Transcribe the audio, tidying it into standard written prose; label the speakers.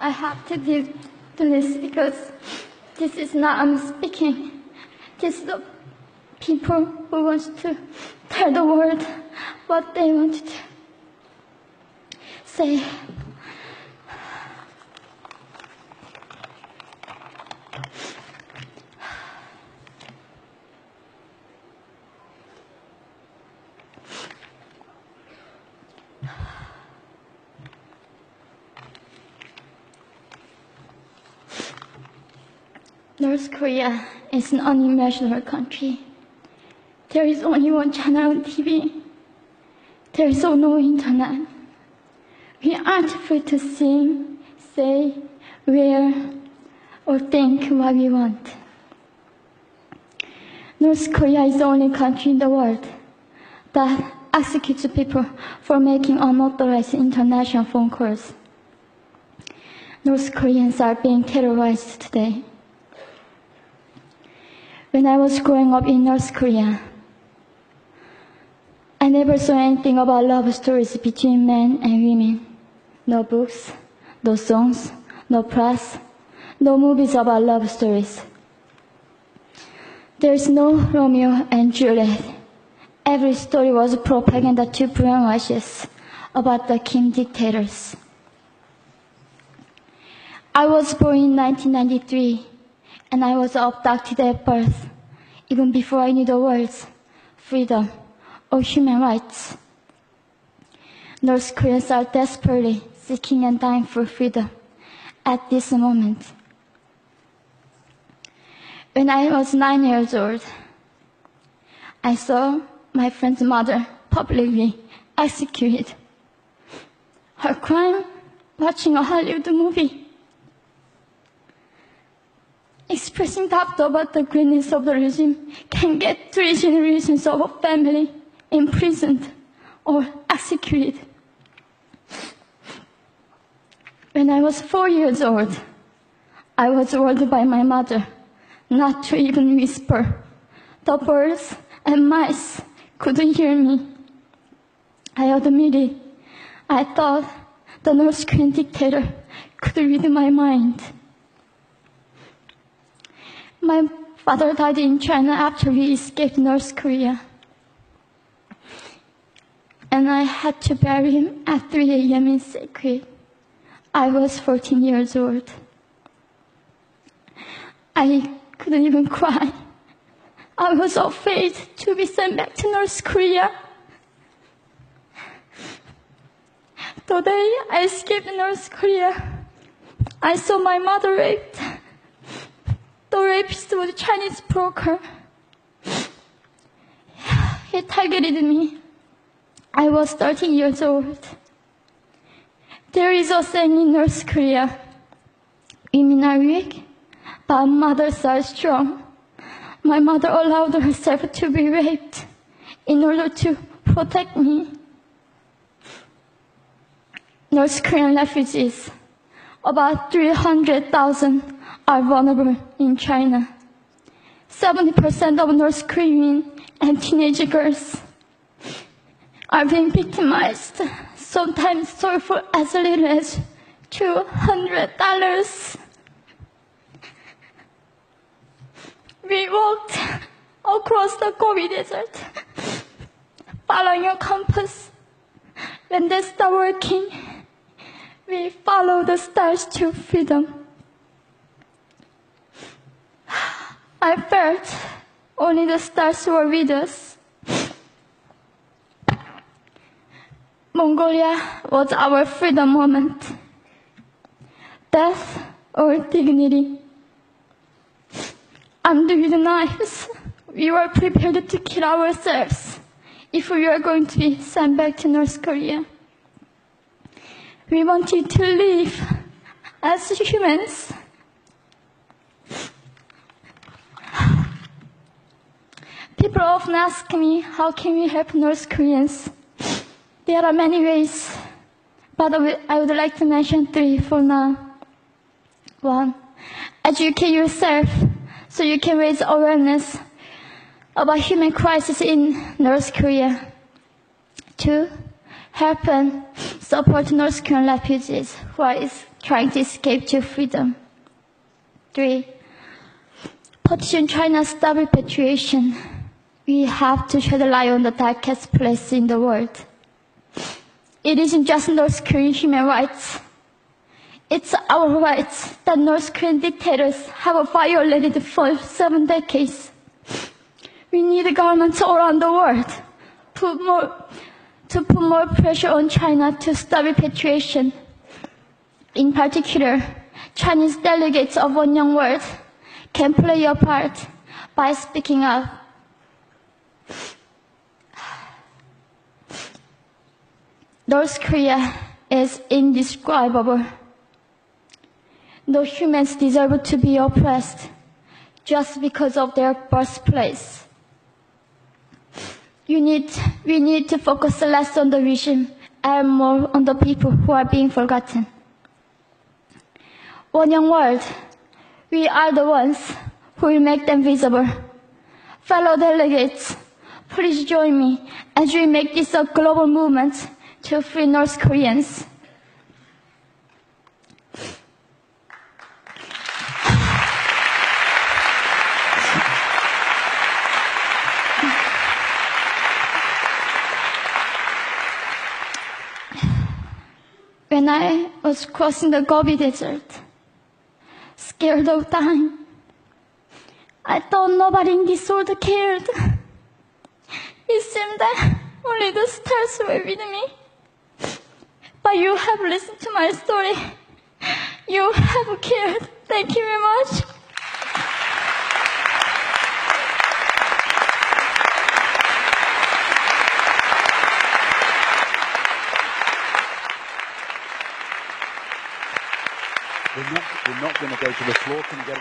Speaker 1: I have to do this because this is not I'm speaking. This is the people who want to tell the world what they want to say. North Korea is an unimaginable country. There is only one channel on TV. There is no internet. We aren't free to sing, say, wear, or think what we want. North Korea is the only country in the world that executes people for making unauthorized international phone calls. North Koreans are being terrorized today. When I was growing up in North Korea, I never saw anything about love stories between men and women. No books, no songs, no press, no movies about love stories. There's no Romeo and Juliet. Every story was propaganda to brainwashes about the Kim dictators. I was born in 1993. And I was abducted at birth, even before I knew the words freedom or human rights. North Koreans are desperately seeking and dying for freedom at this moment. When I was 9 years old, I saw my friend's mother publicly executed. Her crime? Watching a Hollywood movie. Expressing doubt about the greatness of the regime can get 3 generations of a family imprisoned or executed. When I was 4 years old, I was warned by my mother not to even whisper. The birds and mice couldn't hear me. I admitted I thought the North Korean dictator could read my mind. My father died in China after we escaped North Korea. And I had to bury him at 3 a.m. in secret. I was 14 years old. I couldn't even cry. I was afraid to be sent back to North Korea. The day I escaped North Korea, I saw my mother raped. The rapist was a Chinese broker. He targeted me. I was 13 years old. There is a saying in North Korea, women are weak, but mothers are strong. My mother allowed herself to be raped in order to protect me. North Korean refugees, about 300,000, are vulnerable in China. 70% of North Korean and teenage girls are being victimized, sometimes sold for as little as $200. We walked across the Gobi Desert, following a compass. When they stopped working, we followed the stars to freedom. I felt only the stars were with us. Mongolia was our freedom moment. Death or dignity. Armed with knives, we were prepared to kill ourselves if we were going to be sent back to North Korea. We wanted to live as humans. People often ask me, how can we help North Koreans? There are many ways, but I would like to mention 3 for now. 1, educate yourself so you can raise awareness about human crisis in North Korea. 2, help and Support North Korean refugees who are trying to escape to freedom. 3. Petition China's stop repatriation. We have to shed a light on the darkest place in the world. It isn't just North Korean human rights. It's our rights that North Korean dictators have violated for 7 decades. We need governments all around the world to put more pressure on China to stop repatriation. In particular, Chinese delegates of One Young World can play a part by speaking up. North Korea is indescribable. No humans deserve to be oppressed just because of their birthplace. We need to focus less on the regime and more on the people who are being forgotten. One Young World, we are the ones who will make them visible. Fellow delegates, please join me as we make this a global movement to free North Koreans. When I was crossing the Gobi Desert, scared of dying, I thought nobody in this world cared. It seemed that only the stars were with me. But you have listened to my story. You have cared. Thank you very much.
Speaker 2: We're not going to go to the floor. Can you get